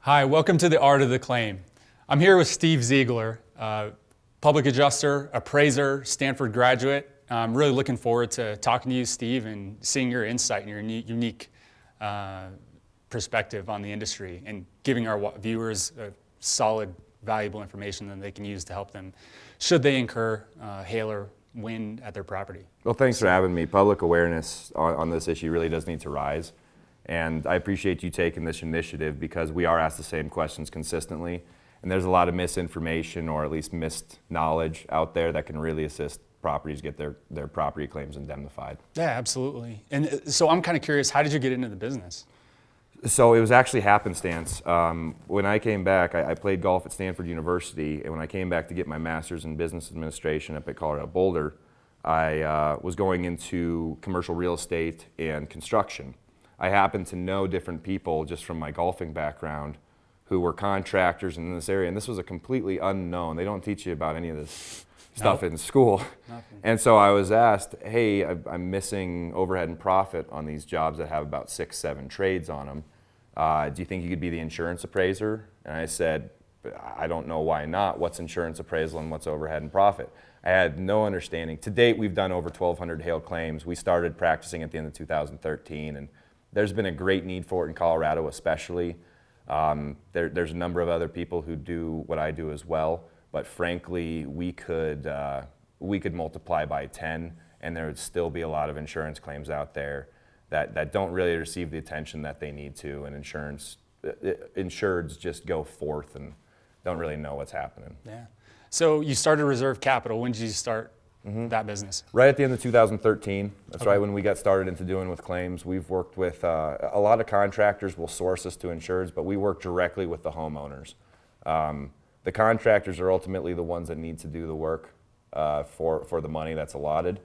Hi, welcome to the Art of the Claim. I'm here with Steve Zeigler, public adjuster, appraiser, Stanford graduate. I'm really looking forward to talking to you, Steve, and seeing your insight and your unique perspective on the industry and giving our viewers solid, valuable information that they can use to help them should they incur hail or wind at their property. Well, thanks for having me. Public awareness on this issue really does need to rise. And I appreciate you taking this initiative because we are asked the same questions consistently. And there's a lot of misinformation or at least missed knowledge out there that can really assist properties get their property claims indemnified. Yeah, absolutely. And so I'm kind of curious, how did you get into the business? So it was actually happenstance. When I came back, I played golf at Stanford University, and when I came back to get my master's in business administration up at Colorado Boulder, I was going into commercial real estate and construction. I happened to know different people just from my golfing background who were contractors in this area, and this was a completely unknown. They don't teach you about any of this stuff in school. Nothing. And so I was asked, hey, I'm missing overhead and profit on these jobs that have about 6-7 trades on them. Do you think you could be the insurance appraiser? And I said, I don't know why not. What's insurance appraisal and what's overhead and profit? I had no understanding. To date, we've done over 1,200 hail claims. We started practicing at the end of 2013, and there's been a great need for it in Colorado especially. There's a number of other people who do what I do as well, but frankly, we could multiply by 10, and there would still be a lot of insurance claims out there that don't really receive the attention that they need to, and insureds just go forth and don't really know what's happening. Yeah. So you started Reserve Capital. When did you start that business? Right at the end of 2013. That's right when we got started into doing with claims. We've worked with a lot of contractors will source us to insureds, but we work directly with the homeowners. The contractors are ultimately the ones that need to do the work for the money that's allotted,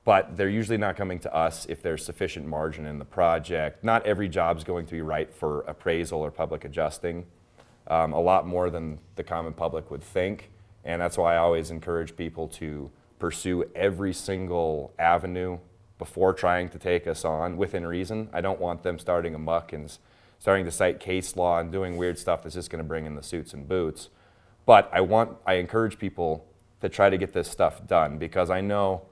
but they're usually not coming to us if there's sufficient margin in the project. Not every job's going to be right for appraisal or public adjusting, a lot more than the common public would think, and that's why I always encourage people to pursue every single avenue before trying to take us on within reason. I don't want them starting amok and starting to cite case law and doing weird stuff that's just going to bring in the suits and boots. But I encourage people to try to get this stuff done because I know,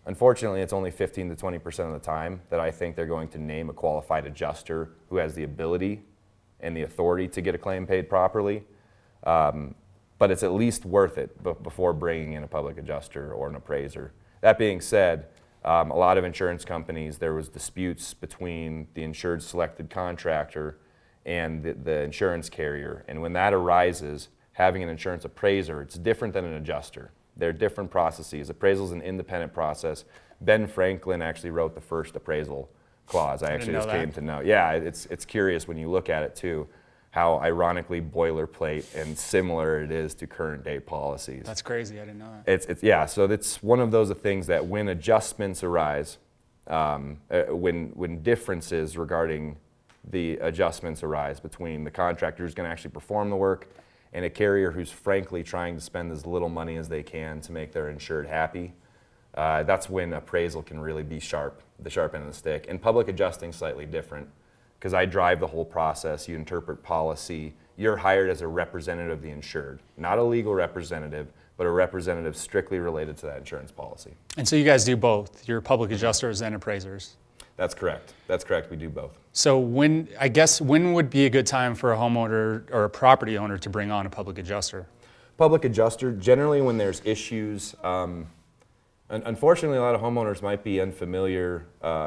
unfortunately, it's only 15 to 20% of the time that I think they're going to name a qualified adjuster who has the ability and the authority to get a claim paid properly. But it's at least worth it before bringing in a public adjuster or an appraiser. That being said, a lot of insurance companies, there was disputes between the insured selected contractor and the insurance carrier. And when that arises, having an insurance appraiser, it's different than an adjuster. They're different processes. Appraisal is an independent process. Ben Franklin actually wrote the first appraisal clause. I actually just came to know. Yeah, it's curious when you look at it too, how ironically boilerplate and similar it is to current day policies. That's crazy, I didn't know that. Yeah, so it's one of those things that when adjustments arise, when differences regarding the adjustments arise between the contractor who's going to actually perform the work and a carrier who's frankly trying to spend as little money as they can to make their insured happy, that's when appraisal can really be the sharp end of the stick. And public adjusting is slightly different, because I drive the whole process. You interpret policy. You're hired as a representative of the insured, not a legal representative, but a representative strictly related to that insurance policy. And so you guys do both. You're public adjusters and appraisers. That's correct. That's correct. We do both. So when would be a good time for a homeowner or a property owner to bring on a public adjuster? Public adjuster, generally when there's issues, unfortunately, a lot of homeowners might be unfamiliar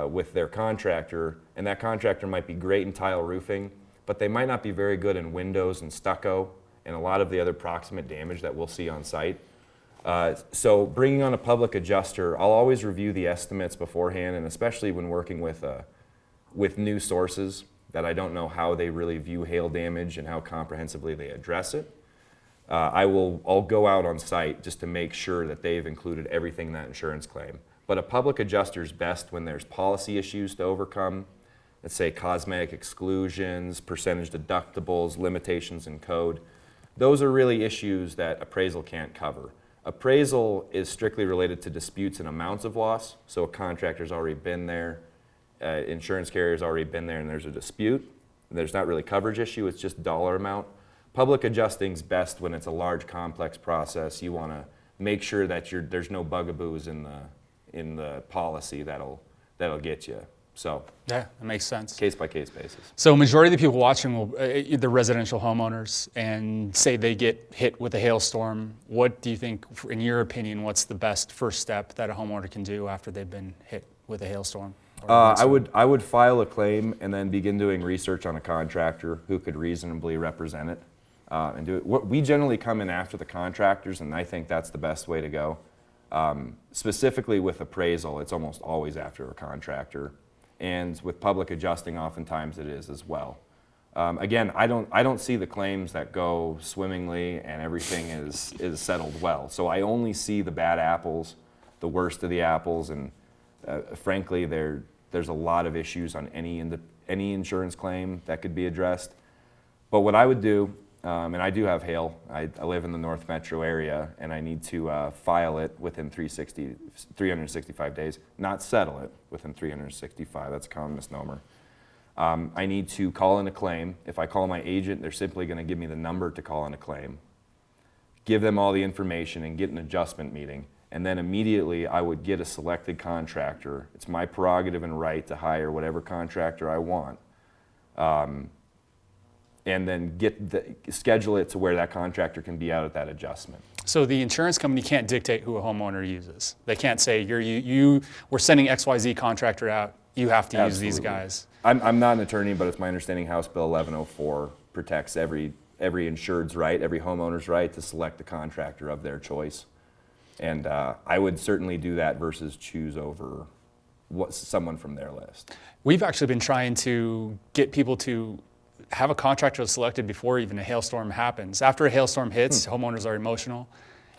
with their contractor, and that contractor might be great in tile roofing, but they might not be very good in windows and stucco and a lot of the other proximate damage that we'll see on site. So bringing on a public adjuster, I'll always review the estimates beforehand, and especially when working with new sources that I don't know how they really view hail damage and how comprehensively they address it. I'll go out on site just to make sure that they've included everything in that insurance claim. But a public adjuster is best when there's policy issues to overcome, let's say cosmetic exclusions, percentage deductibles, limitations in code. Those are really issues that appraisal can't cover. Appraisal is strictly related to disputes and amounts of loss, so a contractor's already been there, insurance carrier's already been there, and there's a dispute. there's not really coverage issue, it's just dollar amount. Public adjusting's best when it's a large, complex process. You want to make sure that there's no bugaboos in the policy that'll get you. So Yeah, that makes sense. case by case basis. So majority of the people watching will the residential homeowners, and say they get hit with a hailstorm. What do you think, in your opinion, what's the best first step that a homeowner can do after they've been hit with a hailstorm? I would file a claim and then begin doing research on a contractor who could reasonably represent it and do it. We generally come in after the contractors, and I think that's the best way to go. Specifically with appraisal, it's almost always after a contractor, and with public adjusting, oftentimes it is as well. Again, I don't see the claims that go swimmingly and everything is settled well. So I only see the bad apples, the worst of the apples, and frankly, there's a lot of issues on any insurance claim that could be addressed. But what I would do, and I do have hail. I live in the North Metro area, and I need to file it within 365 days, not settle it within 365. That's a common misnomer. I need to call in a claim. If I call my agent, they're simply going to give me the number to call in a claim, give them all the information, and get an adjustment meeting. And then immediately I would get a selected contractor. It's my prerogative and right to hire whatever contractor I want. And then schedule it to where that contractor can be out at that adjustment. So the insurance company can't dictate who a homeowner uses. They can't say, we're sending XYZ contractor out, you have to use these guys. I'm not an attorney, but it's my understanding House Bill 1104 protects every insured's right, every homeowner's right to select the contractor of their choice. And I would certainly do that versus choose over someone from their list. We've actually been trying to get people to have a contractor selected before even a hailstorm happens. After a hailstorm hits, homeowners are emotional.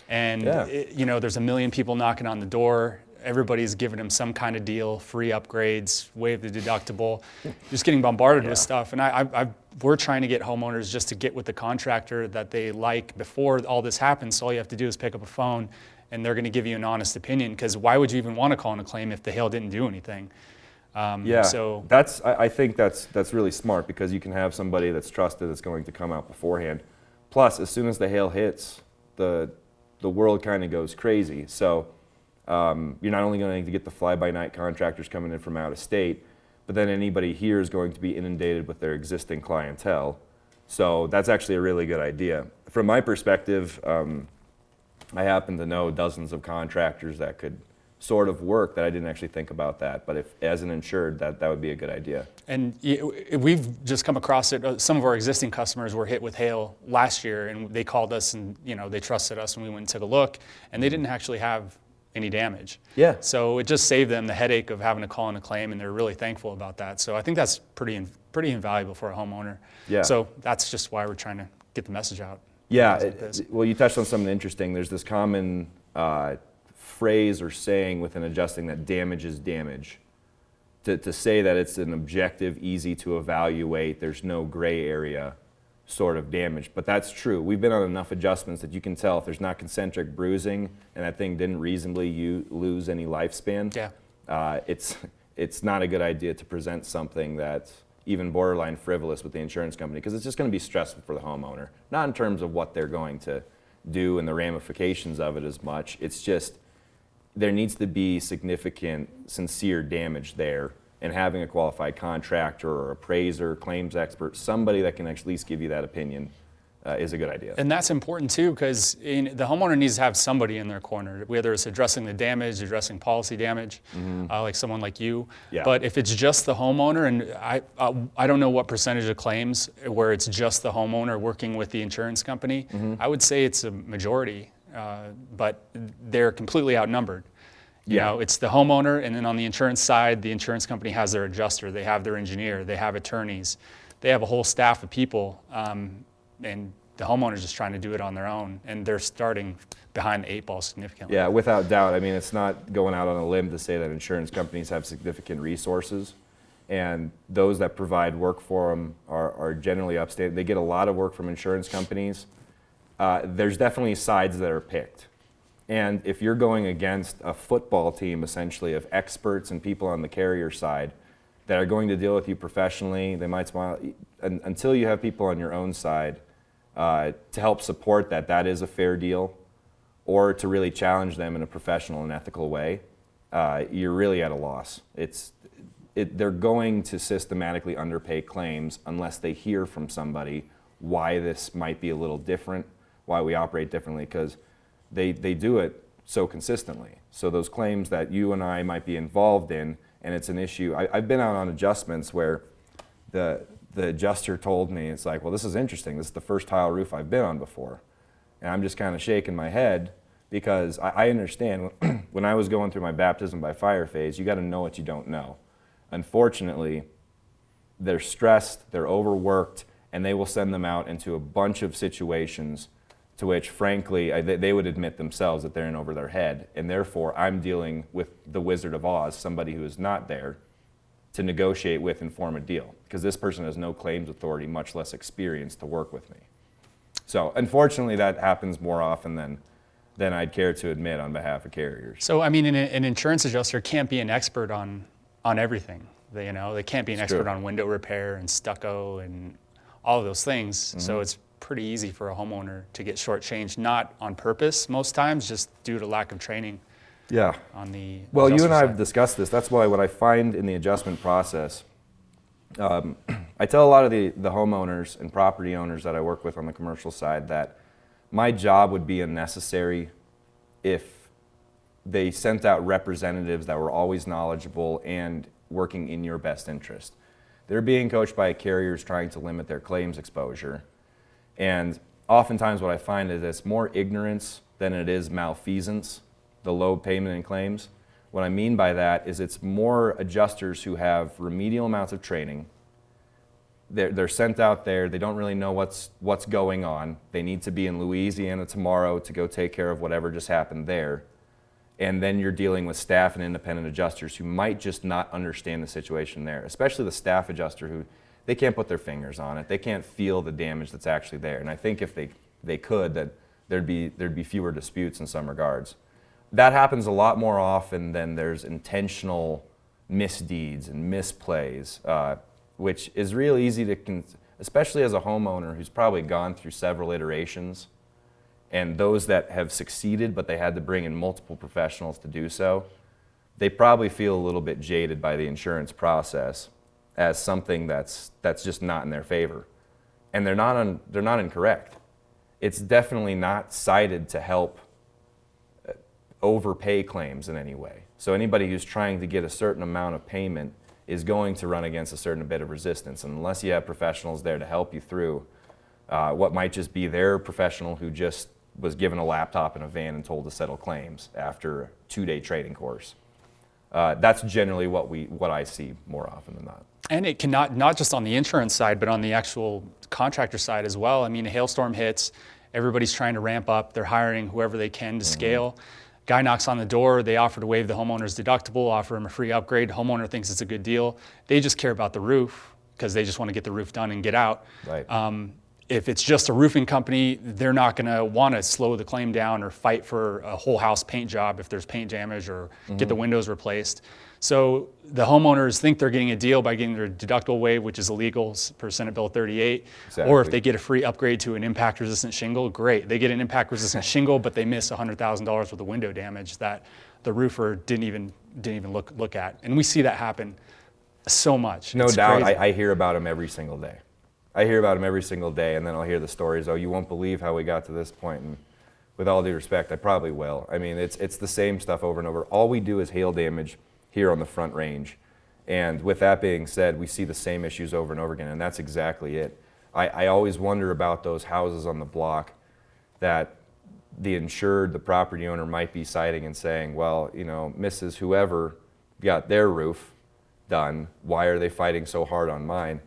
And there's a million people knocking on the door. Everybody's giving them some kind of deal, free upgrades, waive the deductible, just getting bombarded with stuff. And we're trying to get homeowners just to get with the contractor that they like before all this happens. So all you have to do is pick up a phone, and they're going to give you an honest opinion, because why would you even want to call in a claim if the hail didn't do anything? So I think that's really smart, because you can have somebody that's trusted that's going to come out beforehand. Plus, as soon as the hail hits, the world kind of goes crazy. So you're not only going to get the fly-by-night contractors coming in from out of state, but then anybody here is going to be inundated with their existing clientele. So that's actually a really good idea. From my perspective, I happen to know dozens of contractors that could sort of work that I didn't actually think about that. But if, as an insured, that would be a good idea. And we've just come across it. Some of our existing customers were hit with hail last year, and they called us, and they trusted us, and we went and took a look, and they didn't actually have any damage. Yeah. So it just saved them the headache of having to call in a claim, and they're really thankful about that. So I think that's pretty invaluable for a homeowner. Yeah. So that's just why we're trying to get the message out. Yeah. Well, you touched on something interesting. There's this common phrase or saying within adjusting that damage is damage. To say that it's an objective, easy to evaluate, there's no gray area sort of damage. But that's true. We've been on enough adjustments that you can tell if there's not concentric bruising and that thing didn't reasonably lose any lifespan. Yeah. It's not a good idea to present something that's even borderline frivolous with the insurance company, because it's just going to be stressful for the homeowner. Not in terms of what they're going to do and the ramifications of it as much. It's just there needs to be significant, sincere damage there, and having a qualified contractor or appraiser, claims expert, somebody that can at least give you that opinion is a good idea. And that's important too, because the homeowner needs to have somebody in their corner, whether it's addressing the damage, addressing policy damage, like someone like you. Yeah. But if it's just the homeowner, and I don't know what percentage of claims where it's just the homeowner working with the insurance company, I would say it's a majority, but they're completely outnumbered. You know, it's the homeowner, and then on the insurance side, the insurance company has their adjuster, they have their engineer, they have attorneys, they have a whole staff of people, and the homeowner's just trying to do it on their own, and they're starting behind the eight ball significantly. Yeah, without doubt. I mean, it's not going out on a limb to say that insurance companies have significant resources, and those that provide work for them are generally upstate. They get a lot of work from insurance companies. There's definitely sides that are picked. And if you're going against a football team, essentially, of experts and people on the carrier side, that are going to deal with you professionally. They might smile until you have people on your own side to help support that is a fair deal, or to really challenge them in a professional and ethical way. You're really at a loss. They're going to systematically underpay claims unless they hear from somebody why this might be a little different, why we operate differently, because they do it so consistently. So those claims that you and I might be involved in, and it's an issue. I've been out on adjustments where the adjuster told me, it's like, well, this is interesting. This is the first tile roof I've been on before. And I'm just kind of shaking my head because I understand when I was going through my baptism by fire phase, you got to know what you don't know. Unfortunately, they're stressed, they're overworked, and they will send them out into a bunch of situations to which, frankly, they would admit themselves that they're in over their head. And therefore, I'm dealing with the Wizard of Oz, somebody who is not there to negotiate with and form a deal, because this person has no claims authority, much less experience to work with me. So unfortunately, that happens more often than I'd care to admit on behalf of carriers. So, I mean, an insurance adjuster can't be an expert on everything. They can't be an expert on window repair and stucco and all of those things. Mm-hmm. So it's pretty easy for a homeowner to get shortchanged, not on purpose most times, just due to lack of training. Yeah. On the well, you and I side. have discussed this. That's why what I find in the adjustment process, I tell a lot of the homeowners and property owners that I work with on the commercial side that my job would be unnecessary if they sent out representatives that were always knowledgeable and working in your best interest. They're being coached by carriers trying to limit their claims exposure. And oftentimes what I find is it's more ignorance than it is malfeasance, the low payment in claims. What I mean by that is it's more adjusters who have remedial amounts of training. They're sent out there, they don't really know what's going on. They need to be in Louisiana tomorrow to go take care of whatever just happened there. And then you're dealing with staff and independent adjusters who might just not understand the situation there, especially the staff adjuster who they can't put their fingers on it. They can't feel the damage that's actually there. And I think if they could, that there'd be fewer disputes in some regards. That happens a lot more often than there's intentional misdeeds and misplays, which is real easy to, especially as a homeowner who's probably gone through several iterations, and those that have succeeded but they had to bring in multiple professionals to do so, they probably feel a little bit jaded by the insurance process as something that's just not in their favor. And they're not incorrect. It's definitely not cited to help overpay claims in any way. So anybody who's trying to get a certain amount of payment is going to run against a certain bit of resistance. And unless you have professionals there to help you through what might just be their professional who just was given a laptop and a van and told to settle claims after a 2-day training course. That's generally what I see more often than not. And it can not just on the insurance side, but on the actual contractor side as well. I mean, a hailstorm hits, everybody's trying to ramp up, they're hiring whoever they can to scale. Guy knocks on the door, they offer to waive the homeowner's deductible, offer him a free upgrade. Homeowner thinks it's a good deal. They just care about the roof because they just want to get the roof done and get out. Right. If it's just a roofing company, they're not going to want to slow the claim down or fight for a whole house paint job if there's paint damage or get the windows replaced. So the homeowners think they're getting a deal by getting their deductible waived, which is illegal per Senate Bill 38. Exactly. Or if they get a free upgrade to an impact-resistant shingle, great. They get an impact-resistant shingle, but they miss $100,000 worth of window damage that the roofer didn't even look at. And we see that happen so much. No It's doubt. crazy. I hear about them every single day. I hear about them every single day, and then I'll hear the stories, oh, you won't believe how we got to this point. And with all due respect, I probably will. I mean, it's the same stuff over and over. All we do is hail damage here on the Front Range. And with that being said, we see the same issues over and over again, and that's exactly it. I always wonder about those houses on the block that the insured, the property owner might be citing and saying, well, you know, Mrs. Whoever got their roof done, why are they fighting so hard on mine?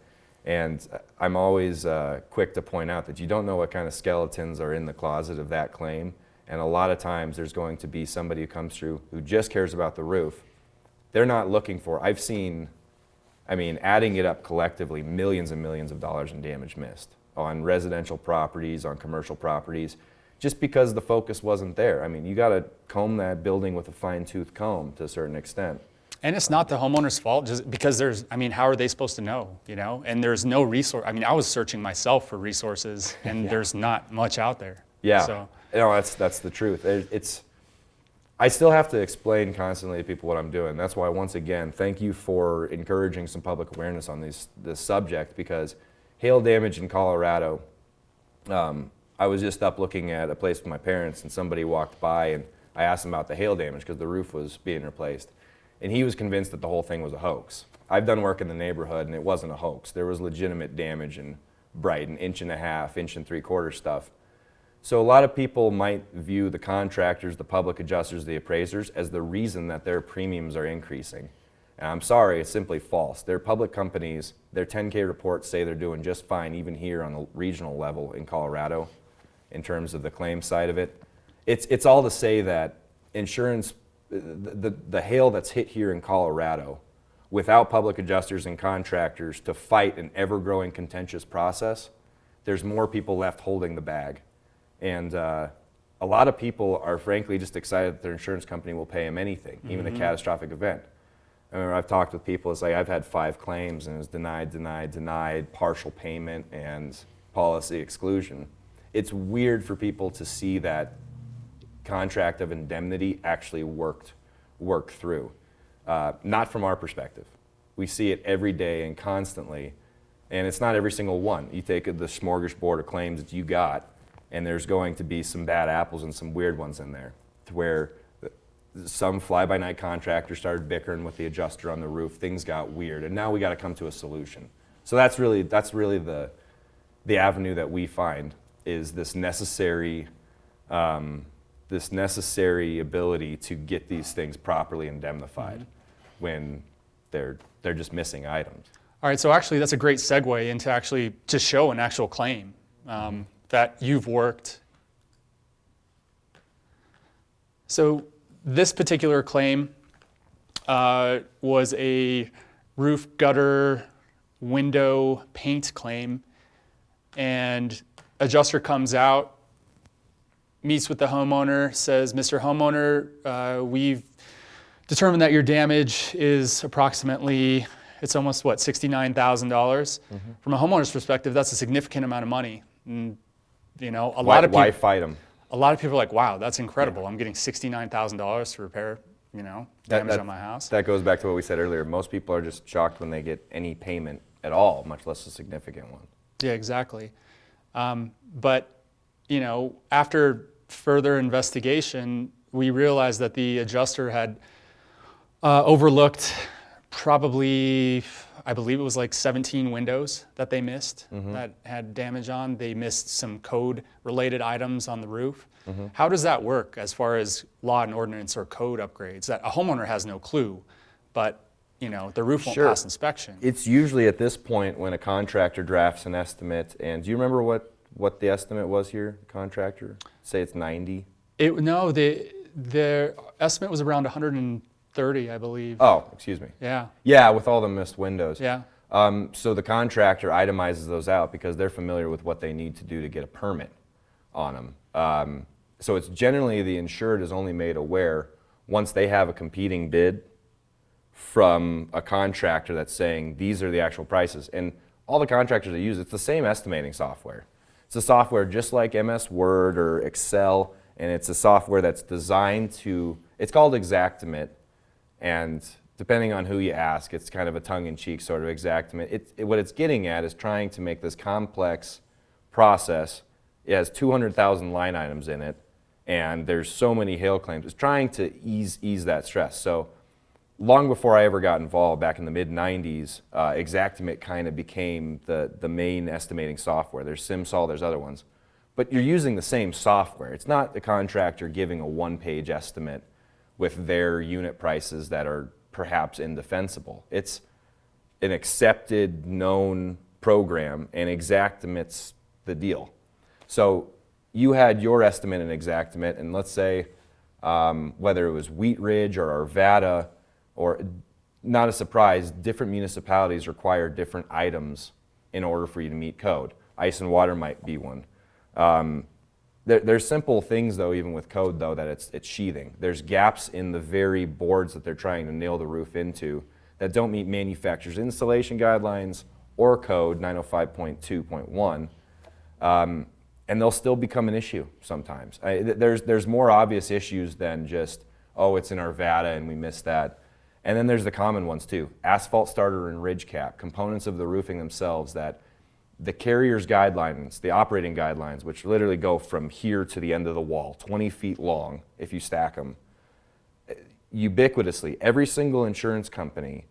And I'm always quick to point out that you don't know what kind of skeletons are in the closet of that claim. And a lot of times there's going to be somebody who comes through who just cares about the roof. They're not looking for, I've seen, I mean, adding it up collectively, millions and millions of dollars in damage missed on residential properties, on commercial properties, just because the focus wasn't there. I mean, you got to comb that building with a fine-tooth comb to a certain extent. And it's not the homeowner's fault, just because how are they supposed to know, And there's no resource. I was searching myself for resources, and there's not much out there. Yeah, So, that's the truth. I still have to explain constantly to people what I'm doing. That's why, once again, thank you for encouraging some public awareness on this subject, because hail damage in Colorado, I was just up looking at a place with my parents, and somebody walked by, and I asked him about the hail damage because the roof was being replaced. And he was convinced that the whole thing was a hoax. I've done work in the neighborhood, and it wasn't a hoax. There was legitimate damage in Brighton, 1.5 inch, 1 3/4 stuff. So a lot of people might view the contractors, the public adjusters, the appraisers as the reason that their premiums are increasing. And I'm sorry, it's simply false. They're public companies. Their 10K reports say they're doing just fine, even here on the regional level in Colorado, in terms of the claim side of it. It's all to say that insurance, the hail that's hit here in Colorado, without public adjusters and contractors to fight an ever-growing contentious process, there's more people left holding the bag. And a lot of people are frankly just excited that their insurance company will pay them anything, even a catastrophic event. I remember I've talked with people, it's like I've had 5 claims and it was denied, partial payment, and policy exclusion. It's weird for people to see that contract of indemnity actually worked through. Not from our perspective. We see it every day and constantly, and it's not every single one. You take the smorgasbord of claims that you got, and there's going to be some bad apples and some weird ones in there, to where some fly-by-night contractor started bickering with the adjuster on the roof. Things got weird, and now we got to come to a solution. So that's really the avenue that we find, is this necessary ability to get these things properly indemnified when they're just missing items. all right, so actually that's a great segue into to show an actual claim that you've worked. So this particular claim was a roof gutter window paint claim, and adjuster comes out, meets with the homeowner, says, Mr. Homeowner, we've determined that your damage is approximately, it's almost $69,000. From a homeowner's perspective, that's a significant amount of money. And, Why fight them? A lot of people are like, wow, that's incredible. I'm getting $69,000 to repair, damage on my house. That goes back to what we said earlier. Most people are just shocked when they get any payment at all, much less a significant one. Yeah, exactly. But, after further investigation, we realized that the adjuster had overlooked probably, I believe it was like 17 windows that they missed that had damage on. They missed some code-related items on the roof. How does that work as far as law and ordinance or code upgrades? That a homeowner has no clue, but the roof won't pass inspection. It's usually at this point when a contractor drafts an estimate. And do you remember what the estimate was here, contractor? Say it's 90? No, the estimate was around 130, I believe. Oh, excuse me. Yeah. Yeah, with all the missed windows. Yeah. So the contractor itemizes those out because they're familiar with what they need to do to get a permit on them. So it's generally the insured is only made aware once they have a competing bid from a contractor that's saying these are the actual prices. And all the contractors that use it's the same estimating software. It's a software just like MS Word or Excel, and it's a software that's designed to, it's called Xactimate, and depending on who you ask, it's kind of a tongue-in-cheek sort of Xactimate. What it's getting at is trying to make this complex process. It has 200,000 line items in it, and there's so many hail claims. It's trying to ease that stress. So long before I ever got involved, back in the mid-90s, Xactimate kind of became the main estimating software. There's SimSol, there's other ones. But you're using the same software. It's not the contractor giving a one-page estimate with their unit prices that are perhaps indefensible. It's an accepted, known program, and Xactimate's the deal. So you had your estimate in Xactimate, and let's say whether it was Wheat Ridge or Arvada, or not a surprise, different municipalities require different items in order for you to meet code. Ice and water might be one. There's simple things though, even with code though, that it's sheathing. There's gaps in the very boards that they're trying to nail the roof into that don't meet manufacturer's installation guidelines or code 905.2.1, and they'll still become an issue sometimes. There's more obvious issues than just, oh, it's in our VADA and we missed that. And then there's the common ones too. Asphalt starter and ridge cap, components of the roofing themselves that the carrier's guidelines, the operating guidelines, which literally go from here to the end of the wall, 20 feet long if you stack them, ubiquitously, every single insurance company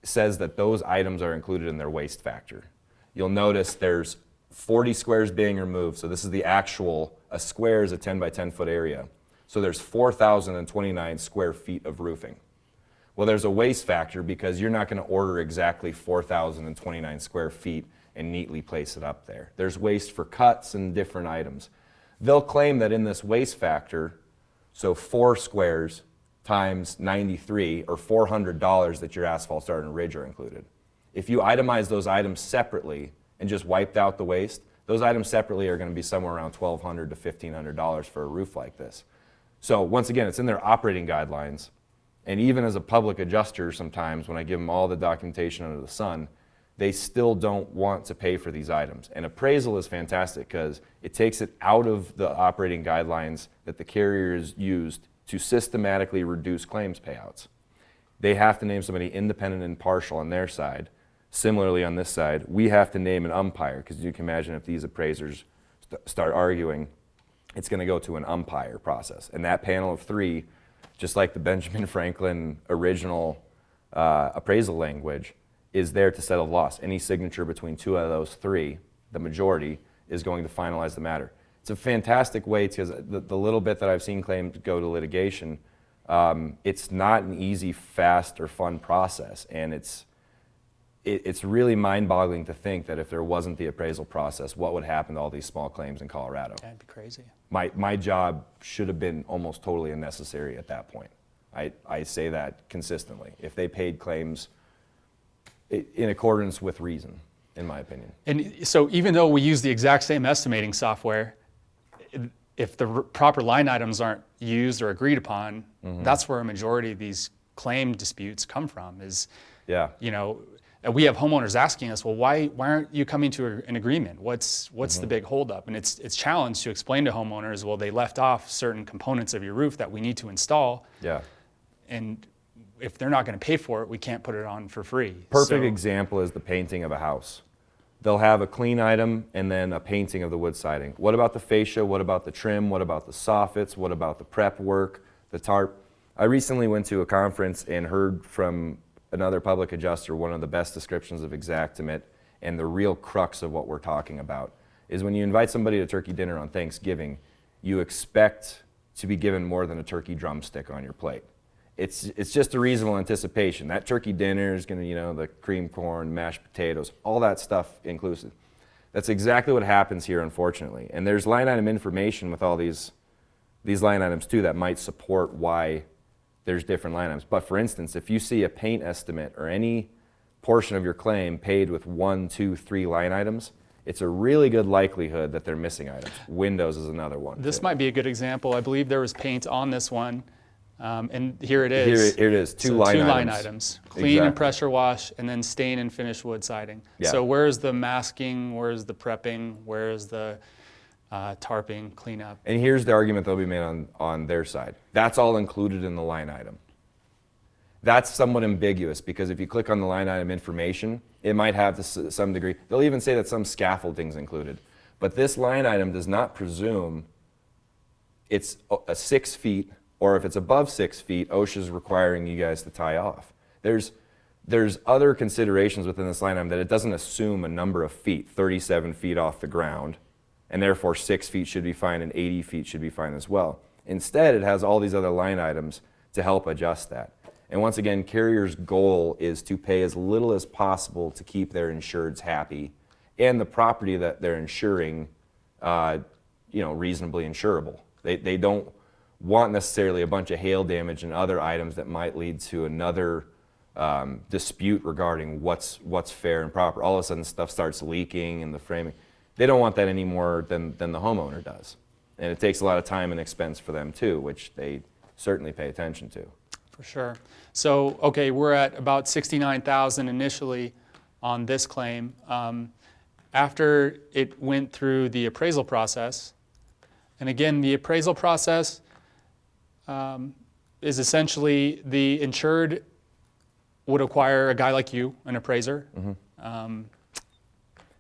says that those items are included in their waste factor. You'll notice there's 40 squares being removed, so this is the actual, a square is a 10 by 10 foot area. So there's 4,029 square feet of roofing. Well, there's a waste factor because you're not going to order exactly 4,029 square feet and neatly place it up there. There's waste for cuts and different items. They'll claim that in this waste factor, so 4 squares times 93 or $400 that your asphalt starter and ridge are included. If you itemize those items separately and just wiped out the waste, those items separately are going to be somewhere around $1,200 to $1,500 for a roof like this. So once again, it's in their operating guidelines. And even as a public adjuster sometimes, when I give them all the documentation under the sun, they still don't want to pay for these items. And appraisal is fantastic because it takes it out of the operating guidelines that the carriers used to systematically reduce claims payouts. They have to name somebody independent and impartial on their side. Similarly, on this side, we have to name an umpire because you can imagine if these appraisers start arguing, it's going to go to an umpire process. And that panel of 3, just like the Benjamin Franklin original appraisal language, is there to settle loss. Any signature between 2 out of those 3, the majority, is going to finalize the matter. It's a fantastic way because the little bit that I've seen claims go to litigation, it's not an easy, fast, or fun process. And it's really mind-boggling to think that if there wasn't the appraisal process, what would happen to all these small claims in Colorado? That'd be crazy. My job should have been almost totally unnecessary at that point. I say that consistently. If they paid claims in accordance with reason, in my opinion. And so even though we use the exact same estimating software, if the proper line items aren't used or agreed upon, that's where a majority of these claim disputes come from is, you know, we have homeowners asking us, well, why aren't you coming to an agreement? What's the big holdup? And it's challenged to explain to homeowners, well, they left off certain components of your roof that we need to install. Yeah. And if they're not going to pay for it, we can't put it on for free. Perfect example is the painting of a house. They'll have a clean item and then a painting of the wood siding. What about the fascia? What about the trim? What about the soffits? What about the prep work, the tarp? I recently went to a conference and heard from another public adjuster one of the best descriptions of Xactimate and the real crux of what we're talking about is when you invite somebody to turkey dinner on Thanksgiving, you expect to be given more than a turkey drumstick on your plate. It's just a reasonable anticipation. That turkey dinner is going to, you know, the cream corn, mashed potatoes, all that stuff inclusive. That's exactly what happens here, unfortunately. And there's line item information with all these line items too that might support why there's different line items. But for instance, if you see a paint estimate or any portion of your claim paid with 1, 2, 3 line items, it's a really good likelihood that they're missing items. Windows is another one. This might be a good example. I believe there was paint on this one. And here it is. Here it is, two So line items. Clean Exactly. and pressure wash, and then stain and finish wood siding. Yeah. So where's the masking? Where's the prepping? Where's the tarping, cleanup? And here's the argument that'll be made on their side. That's all included in the line item. That's somewhat ambiguous because if you click on the line item information, it might have to some degree. They'll even say that some scaffolding's included. But this line item does not presume it's 6 feet, or if it's above 6 feet, OSHA's requiring you guys to tie off. There's other considerations within this line item that it doesn't assume a number of feet, 37 feet off the ground, and therefore 6 feet should be fine and 80 feet should be fine as well. Instead, it has all these other line items to help adjust that. And once again, carrier's goal is to pay as little as possible to keep their insureds happy and the property that they're insuring, reasonably insurable. They don't want necessarily a bunch of hail damage and other items that might lead to another dispute regarding what's fair and proper. All of a sudden stuff starts leaking and the framing. They don't want that any more than the homeowner does. And it takes a lot of time and expense for them too, which they certainly pay attention to. For sure. So, okay, we're at about $69,000 initially on this claim. After it went through the appraisal process, and again, the appraisal process is essentially the insured would acquire a guy like you, an appraiser.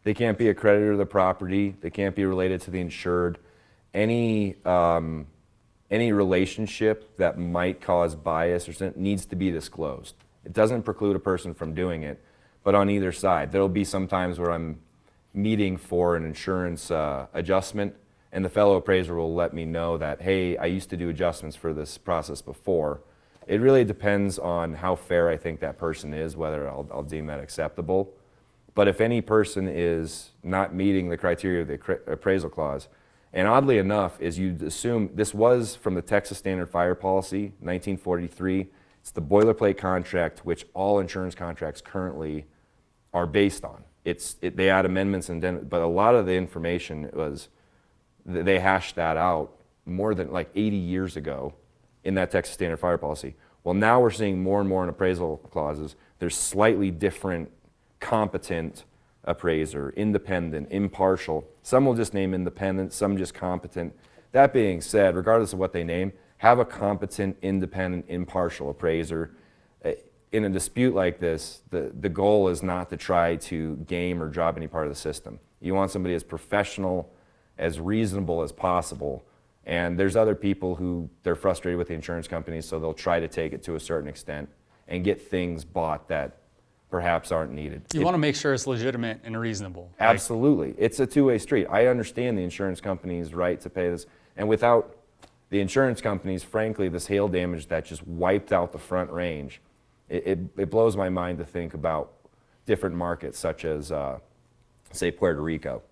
They can't be a creditor of the property. They can't be related to the insured. Any relationship that might cause bias or something needs to be disclosed. It doesn't preclude a person from doing it, but on either side. There'll be some times where I'm meeting for an insurance adjustment, and the fellow appraiser will let me know that, hey, I used to do adjustments for this process before. It really depends on how fair I think that person is, whether I'll deem that acceptable. But if any person is not meeting the criteria of the appraisal clause, and oddly enough, is you'd assume, this was from the Texas Standard Fire Policy, 1943. It's the boilerplate contract which all insurance contracts currently are based on. They add amendments, but a lot of the information they hashed that out more than like 80 years ago in that Texas Standard Fire Policy. Well, now we're seeing more and more in appraisal clauses. There's slightly different competent appraiser, independent, impartial. Some will just name independent, some just competent. That being said, regardless of what they name, have a competent, independent, impartial appraiser. In a dispute like this, the goal is not to try to game or job any part of the system. You want somebody as professional, as reasonable as possible. And there's other people who they're frustrated with the insurance companies, so they'll try to take it to a certain extent and get things bought that perhaps aren't needed. You want to make sure it's legitimate and reasonable. Absolutely. It's a two-way street. I understand the insurance company's right to pay this. And without the insurance companies, frankly, this hail damage that just wiped out the Front Range, it blows my mind to think about different markets such as, say, Puerto Rico.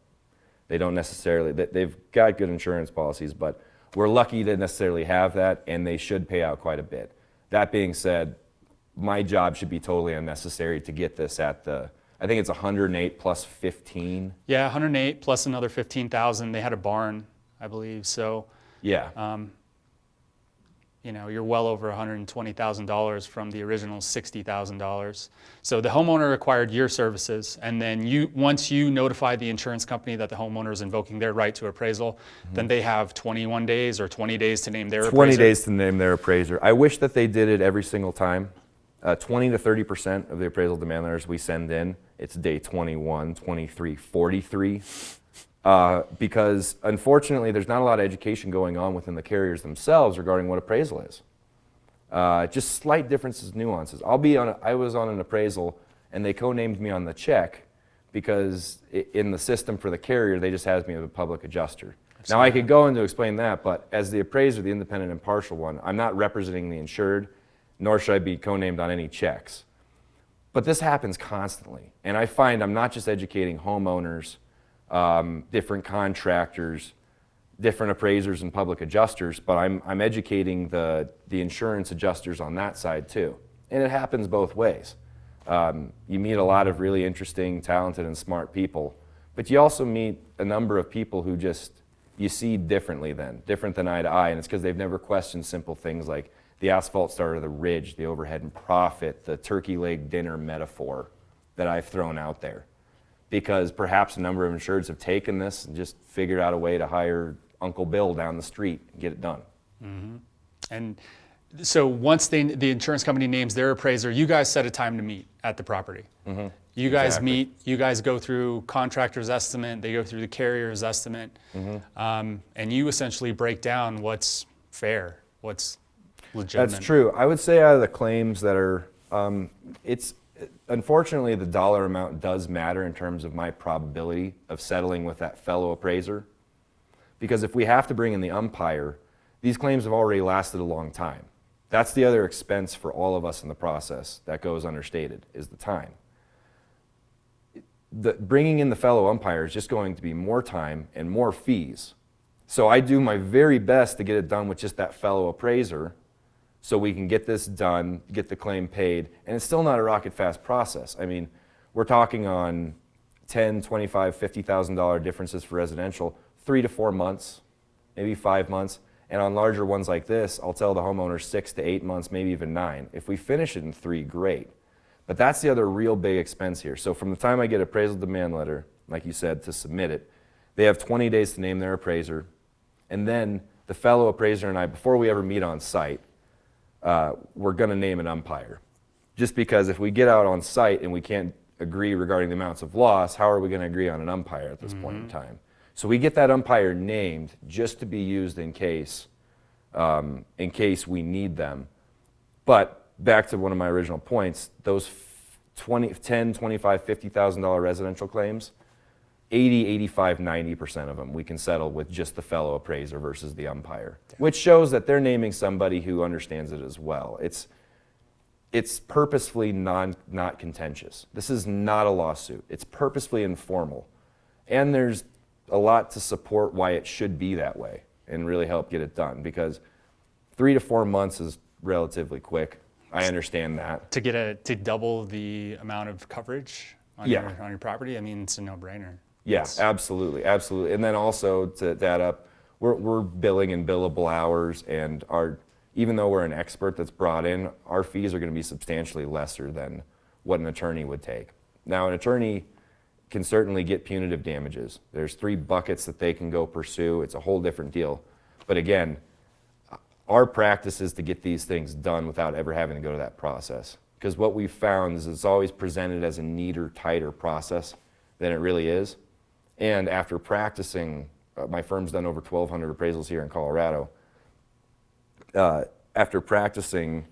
They don't necessarily, they've got good insurance policies, but we're lucky to necessarily have that, and they should pay out quite a bit. That being said, my job should be totally unnecessary to get this at I think it's 108 plus 15. Yeah, 108 plus another 15,000. They had a barn, I believe. So, yeah. You're well over $120,000 from the original $60,000. So the homeowner acquired your services, and then once you notify the insurance company that the homeowner is invoking their right to appraisal, then they have 21 days or 20 days to name their appraiser. 20 days to name their appraiser. I wish that they did it every single time. 20 to 30% of the appraisal demand letters we send in, it's day 21, 23, 43. Because unfortunately, there's not a lot of education going on within the carriers themselves regarding what appraisal is. Just slight differences, nuances. I was on an appraisal, and they co-named me on the check because in the system for the carrier, they just has me as a public adjuster. Now, I could go into explain that, but as the appraiser, the independent impartial one, I'm not representing the insured, nor should I be co-named on any checks. But this happens constantly, and I find I'm not just educating homeowners, different contractors, different appraisers and public adjusters, but I'm educating the insurance adjusters on that side too. And it happens both ways. You meet a lot of really interesting, talented, and smart people, but you also meet a number of people who you see different than eye to eye, and it's because they've never questioned simple things like the asphalt starter, the ridge, the overhead and profit, the turkey leg dinner metaphor that I've thrown out there. Because perhaps a number of insureds have taken this and just figured out a way to hire Uncle Bill down the street and get it done. Mm-hmm. And so once the insurance company names their appraiser, you guys set a time to meet at the property. Mm-hmm. You guys meet, you guys go through contractor's estimate, they go through the carrier's estimate, and you essentially break down what's fair, what's legitimate. That's true. I would say out of the claims that are, unfortunately, the dollar amount does matter in terms of my probability of settling with that fellow appraiser. Because if we have to bring in the umpire, these claims have already lasted a long time. That's the other expense for all of us in the process that goes understated, is the time. Bringing in the fellow umpire is just going to be more time and more fees. So I do my very best to get it done with just that fellow appraiser, so we can get this done, get the claim paid, and it's still not a rocket fast process. I mean, we're talking on $10,000, $25,000, $50,000 differences for residential, 3 to 4 months maybe 5 months. And on larger ones like this, I'll tell the homeowner 6 to 8 months, maybe even 9. If we finish it in 3, great. But that's the other real big expense here. So from the time I get appraisal demand letter, like you said, to submit it, they have 20 days to name their appraiser. And then the fellow appraiser and I, before we ever meet on site, we're going to name an umpire. Just because if we get out on site and we can't agree regarding the amounts of loss, how are we going to agree on an umpire at this point in time? So we get that umpire named just to be used in case we need them. But back to one of my original points, those $10, $25, $50,000 residential claims, 80, 85, 90% of them we can settle with just the fellow appraiser versus the umpire, which shows that they're naming somebody who understands it as well. It's purposefully not contentious. This is not a lawsuit. It's purposefully informal. And there's a lot to support why it should be that way and really help get it done, because 3 to 4 months is relatively quick. I understand that. To double the amount of coverage on your property, I mean, it's a no-brainer. Yeah, absolutely, absolutely. And then also to add up, we're billing in billable hours, and even though we're an expert that's brought in, our fees are going to be substantially lesser than what an attorney would take. Now, an attorney can certainly get punitive damages. There's 3 buckets that they can go pursue. It's a whole different deal. But again, our practice is to get these things done without ever having to go to that process. Because what we've found is it's always presented as a neater, tighter process than it really is. And after practicing, my firm's done over 1,200 appraisals here in Colorado. After practicing,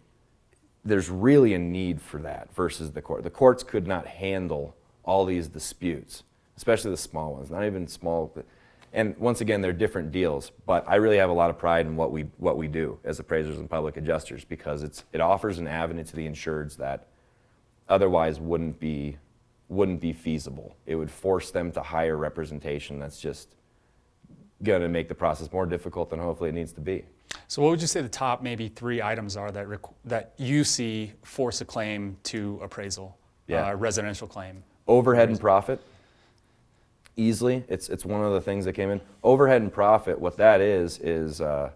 there's really a need for that versus the court. The courts could not handle all these disputes, especially the small ones, not even small. And once again, they're different deals, but I really have a lot of pride in what we do as appraisers and public adjusters, because it offers an avenue to the insureds that otherwise wouldn't be feasible. It would force them to hire representation that's just going to make the process more difficult than hopefully it needs to be. So what would you say the top maybe 3 items are that you see force a claim to appraisal, residential claim? Overhead and profit, easily. It's one of the things that came in. Overhead and profit, what that is in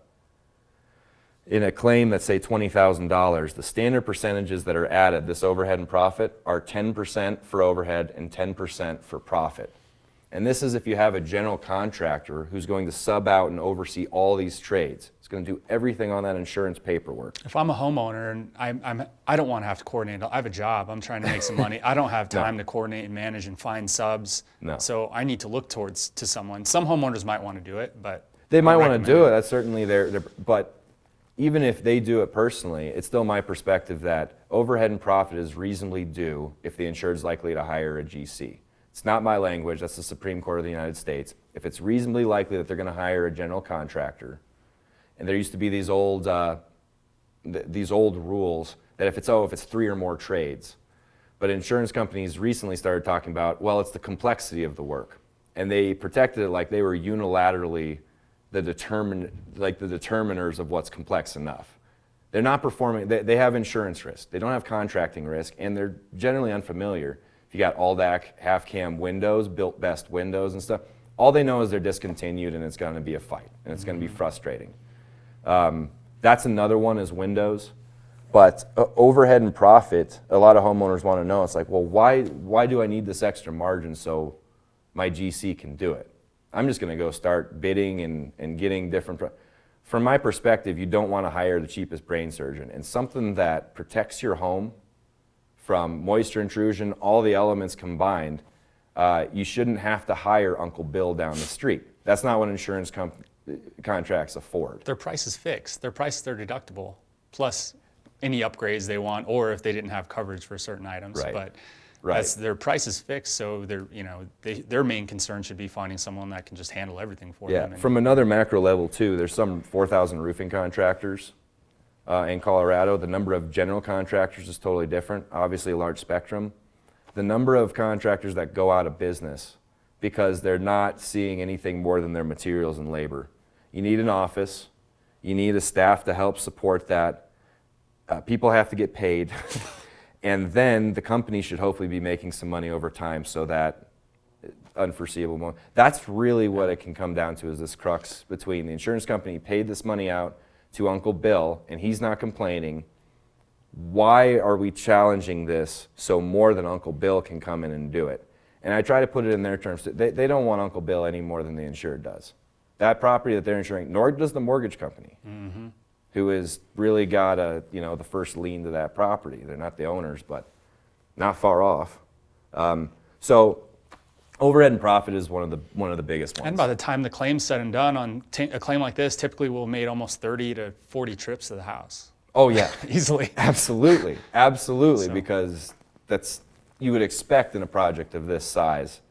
a claim that's, say, $20,000, the standard percentages that are added, this overhead and profit, are 10% for overhead and 10% for profit. And this is if you have a general contractor who's going to sub out and oversee all these trades. It's going to do everything on that insurance paperwork. If I'm a homeowner and I don't want to have to coordinate, I have a job, I'm trying to make some money. I don't have time to coordinate and manage and find subs. No. So I need to look to someone. Some homeowners might want to do it, but they might want to do it. That's certainly but even if they do it personally, it's still my perspective that overhead and profit is reasonably due if the insured is likely to hire a GC. It's not my language, that's the Supreme Court of the United States. If it's reasonably likely that they're going to hire a general contractor, and there used to be these old rules that if it's 3 or more trades, but insurance companies recently started talking about, well, it's the complexity of the work, and they protected it like they were unilaterally the determiners of what's complex enough. They're not performing, they have insurance risk, they don't have contracting risk, and they're generally unfamiliar. If you got all-DAC, half-cam windows, built best windows and stuff, all they know is they're discontinued and it's going to be a fight and it's going to be frustrating. That's another one is windows. But overhead and profit, a lot of homeowners want to know. It's like, well, why do I need this extra margin so my GC can do it? I'm just going to go start bidding and getting different. From my perspective, you don't want to hire the cheapest brain surgeon. And something that protects your home from moisture intrusion, all the elements combined, you shouldn't have to hire Uncle Bill down the street. That's not what insurance contracts afford. Their price is fixed. Their price is their deductible, plus any upgrades they want, or if they didn't have coverage for certain items. Right. But Right. their price is fixed, so their main concern should be finding someone that can just handle everything for them. Yeah, from another macro level too, there's some 4,000 roofing contractors in Colorado. The number of general contractors is totally different, obviously a large spectrum. The number of contractors that go out of business because they're not seeing anything more than their materials and labor. You need an office, you need a staff to help support that. People have to get paid. And then the company should hopefully be making some money over time so that unforeseeable moment. That's really what it can come down to, is this crux between the insurance company paid this money out to Uncle Bill and he's not complaining. Why are we challenging this so more than Uncle Bill can come in and do it? And I try to put it in their terms. They don't want Uncle Bill any more than the insured does. That property that they're insuring, nor does the mortgage company, who has really got the first lien to that property. They're not the owners, but not far off. So overhead and profit is one of the biggest ones. And by the time the claim's said and done on a claim like this, typically we'll have made almost 30 to 40 trips to the house. Oh yeah, easily. Absolutely, because you would expect in a project of this size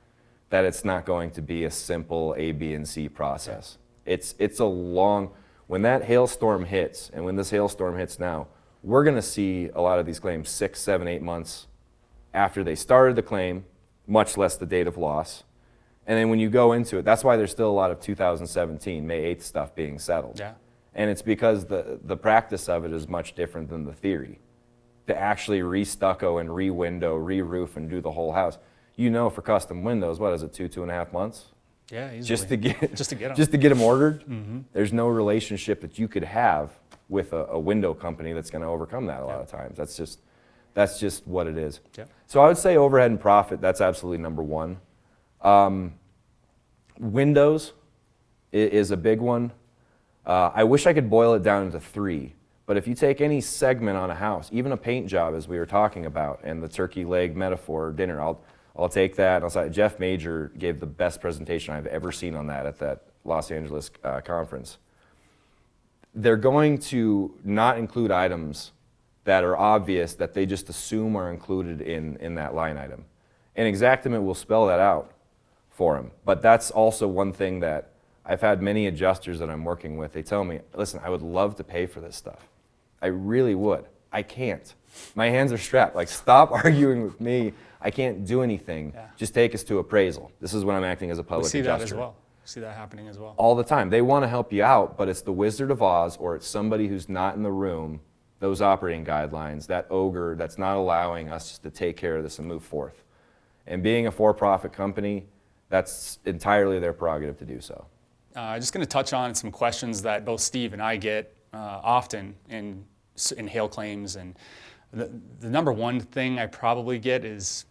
that it's not going to be a simple A, B, and C process. Yeah. It's a long, when that hailstorm hits, and when this hailstorm hits now, we're going to see a lot of these claims 6, 7, 8 months after they started the claim, much less the date of loss. And then when you go into it, that's why there's still a lot of 2017, May 8th stuff being settled. Yeah. And it's because the practice of it is much different than the theory. To actually re-stucco and re-window, re-roof, and do the whole house. For custom windows, what is it, 2.5 months? Yeah, easily. Just to get them. Just to get them ordered. There's no relationship that you could have with a window company that's going to overcome that a lot of times. That's just what it is. Yeah. So I would say overhead and profit, that's absolutely number one. Windows is a big one. I wish I could boil it down into 3, but if you take any segment on a house, even a paint job as we were talking about, and the turkey leg metaphor dinner, I'll take that. Jeff Major gave the best presentation I've ever seen on that at that Los Angeles conference. They're going to not include items that are obvious that they just assume are included in that line item. And Xactimate will spell that out for them. But that's also one thing that I've had many adjusters that I'm working with. They tell me, listen, I would love to pay for this stuff. I really would. I can't. My hands are strapped. Like, stop arguing with me. I can't do anything. Yeah. Just take us to appraisal. This is when I'm acting as a public adjuster. We see that as well. We see that happening as well. All the time. They want to help you out, but it's the Wizard of Oz or it's somebody who's not in the room, those operating guidelines, that ogre that's not allowing us to take care of this and move forth. And being a for-profit company, that's entirely their prerogative to do so. I'm just going to touch on some questions that both Steve and I get often in hail claims. And the number one thing I probably get is,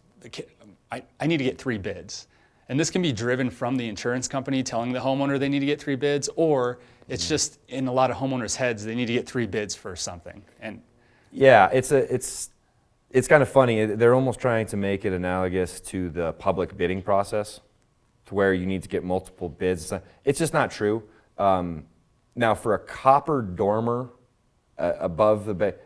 I need to get 3 bids. And this can be driven from the insurance company telling the homeowner they need to get 3 bids, or it's just in a lot of homeowners' heads, they need to get 3 bids for something. And yeah, it's kind of funny. They're almost trying to make it analogous to the public bidding process, to where you need to get multiple bids. It's just not true. Now, for a copper dormer above the bed,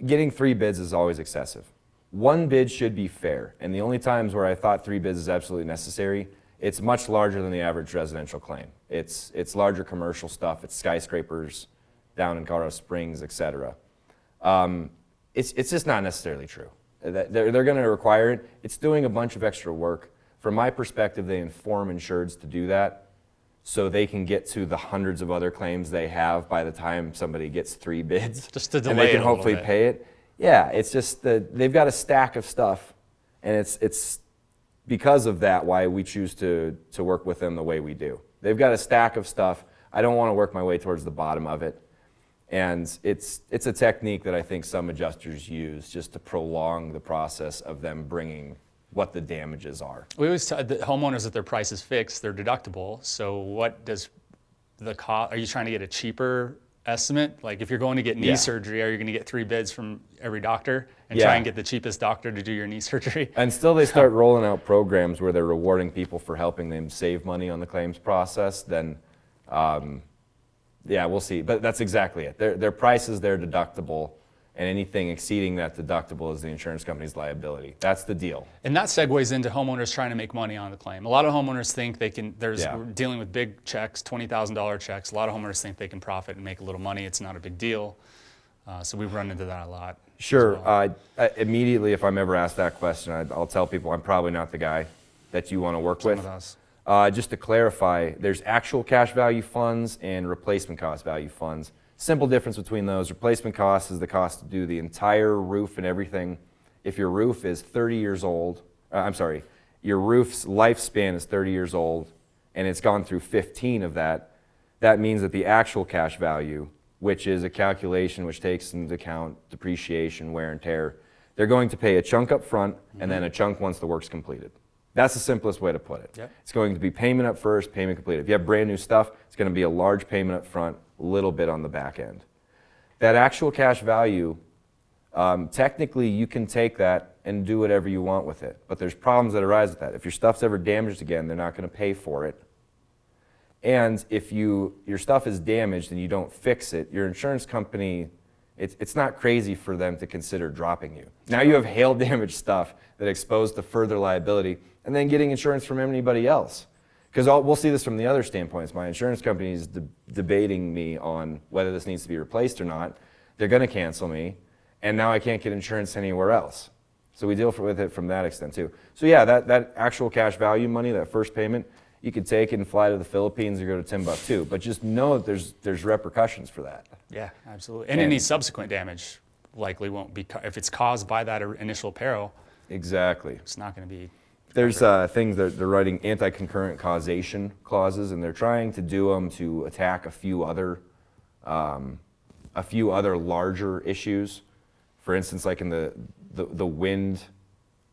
getting 3 bids is always excessive. 1 bid should be fair, and the only times where I thought 3 bids is absolutely necessary, it's much larger than the average residential claim. It's larger commercial stuff. It's skyscrapers down in Colorado Springs, etc. It's just not necessarily true. They're going to require it. It's doing a bunch of extra work. From my perspective, they inform insureds to do that so they can get to the hundreds of other claims they have by the time somebody gets 3 bids. Just to delay and they can it a hopefully little bit. pay it. Yeah, it's just that they've got a stack of stuff, and it's because of that why we choose to work with them the way we do. They've got a stack of stuff. I don't want to work my way towards the bottom of it. And it's a technique that I think some adjusters use just to prolong the process of them bringing what the damages are. We always tell the homeowners that their price is fixed, their deductible. So what does the cost, are you trying to get a cheaper estimate? Like if you're going to get knee surgery, are you going to get 3 bids from every doctor and try and get the cheapest doctor to do your knee surgery? And still they start rolling out programs where they're rewarding people for helping them save money on the claims process, then yeah, we'll see. But that's exactly it. Their price is their deductible, and anything exceeding that deductible is the insurance company's liability. That's the deal. And that segues into homeowners trying to make money on the claim. A lot of homeowners think they can, we're dealing with big checks, $20,000 checks. A lot of homeowners think they can profit and make a little money. It's not a big deal. So we've run into that a lot. Sure. Well. Immediately, if I'm ever asked that question, I'll tell people I'm probably not the guy that you want to work with. Just to clarify, there's actual cash value funds and replacement cost value funds. Simple difference between those. Replacement cost is the cost to do the entire roof and everything. If your roof is 30 years old, your roof's lifespan is 30 years old and it's gone through 15 of that, that means that the actual cash value, which is a calculation which takes into account depreciation, wear and tear, they're going to pay a chunk up front and then a chunk once the work's completed. That's the simplest way to put it. Yep. It's going to be payment up first, payment completed. If you have brand new stuff, it's going to be a large payment up front, a little bit on the back end. That actual cash value, technically you can take that and do whatever you want with it, but there's problems that arise with that. If your stuff's ever damaged again, they're not going to pay for it. And if your stuff is damaged and you don't fix it, your insurance company, it's not crazy for them to consider dropping you. Now you have hail damaged stuff that exposed to further liability, and then getting insurance from anybody else. Because we'll see this from the other standpoints. My insurance company is debating me on whether this needs to be replaced or not. They're going to cancel me, and now I can't get insurance anywhere else. So we deal with it from that extent too. So yeah, that actual cash value money, that first payment, you could take it and fly to the Philippines or go to Timbuktu. But just know that there's repercussions for that. Yeah, absolutely. And any subsequent damage likely won't be, if it's caused by that initial peril. Exactly. It's not going to be. There's things that they're writing anti-concurrent causation clauses, and they're trying to do them to attack a few other larger issues. For instance, like in the wind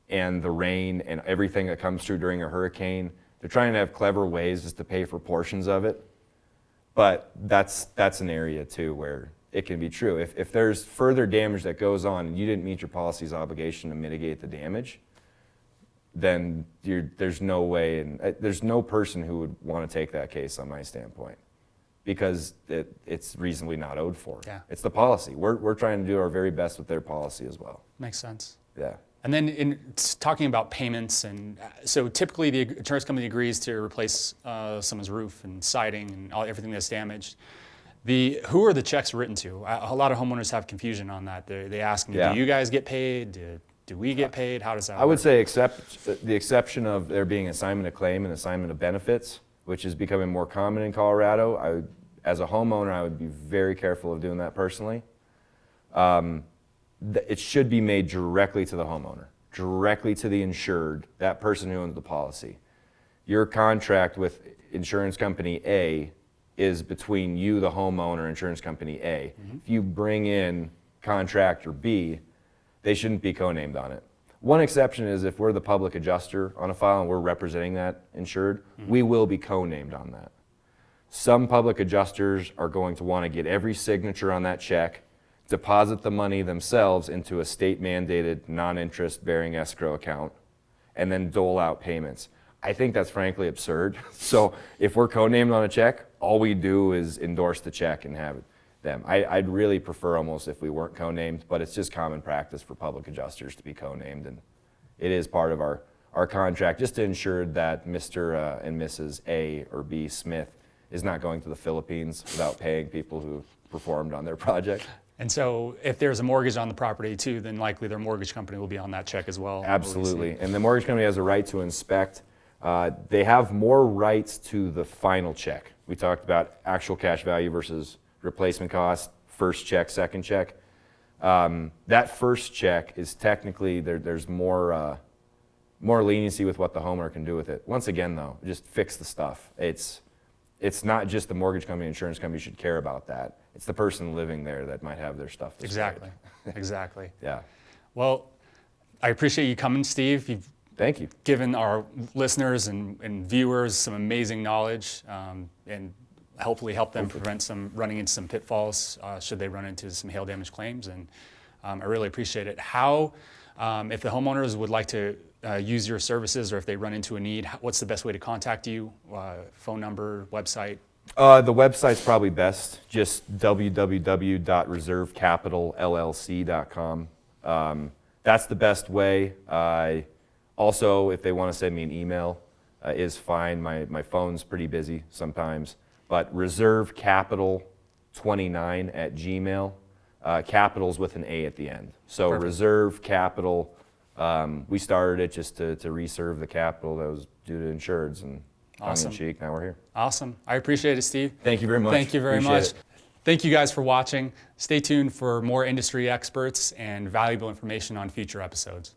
and the rain and everything that comes through during a hurricane. They're trying to have clever ways just to pay for portions of it. But that's an area too where it can be true. If there's further damage that goes on and you didn't meet your policy's obligation to mitigate the damage, then there's no way, and there's no person who would want to take that case on my standpoint, because it's reasonably not owed for. Yeah. It's the policy. We're trying to do our very best with their policy as well. Makes sense. Yeah. And then in talking about payments, and so typically the insurance company agrees to replace someone's roof and siding and everything that's damaged. Who are the checks written to? A lot of homeowners have confusion on that. They ask me, do you guys get paid? Do we get paid? How does that work? I would say the exception of there being assignment of claim and assignment of benefits, which is becoming more common in Colorado. As a homeowner, I would be very careful of doing that personally. It should be made directly to the homeowner, directly to the insured, that person who owns the policy. Your contract with insurance company A is between you, the homeowner, insurance company A. Mm-hmm. If you bring in contractor B, they shouldn't be co-named on it. One exception is if we're the public adjuster on a file and we're representing that insured, we will be co-named on that. Some public adjusters are going to want to get every signature on that check, deposit the money themselves into a state-mandated non-interest bearing escrow account, and then dole out payments. I think that's frankly absurd. So if we're co-named on a check, all we do is endorse the check and have them. I'd really prefer almost if we weren't co-named, but it's just common practice for public adjusters to be co-named, and it is part of our contract just to ensure that Mr. And Mrs. A or B Smith is not going to the Philippines without paying people who performed on their project. And so if there's a mortgage on the property too, then likely their mortgage company will be on that check as well. Absolutely. And the mortgage company has a right to inspect. They have more rights to the final check. We talked about actual cash value versus replacement cost, first check, second check. That first check is technically, there's more leniency with what the homeowner can do with it. Once again though, just fix the stuff. It's not just the mortgage company, insurance company should care about that. It's the person living there that might have their stuff destroyed. Exactly. Yeah. Well, I appreciate you coming, Steve. Thank you. Given our listeners and viewers some amazing knowledge, and hopefully help them prevent running into some pitfalls should they run into some hail damage claims. And I really appreciate it. How, if the homeowners would like to use your services, or if they run into a need, what's the best way to contact you? Phone number, website? The website's probably best, just www.reservecapitallllc.com. That's the best way. Also, if they want to send me an email, is fine. My phone's pretty busy sometimes. But reservecapital29@gmail. Capital's with an A at the end. So perfect. Reserve Capital. We started it just to reserve the capital that was due to insureds, and awesome. Tongue in cheek, now we're here. Awesome. I appreciate it, Steve. Thank you very much. Thank you very Appreciate much. it. Thank you guys for watching. Stay tuned for more industry experts and valuable information on future episodes.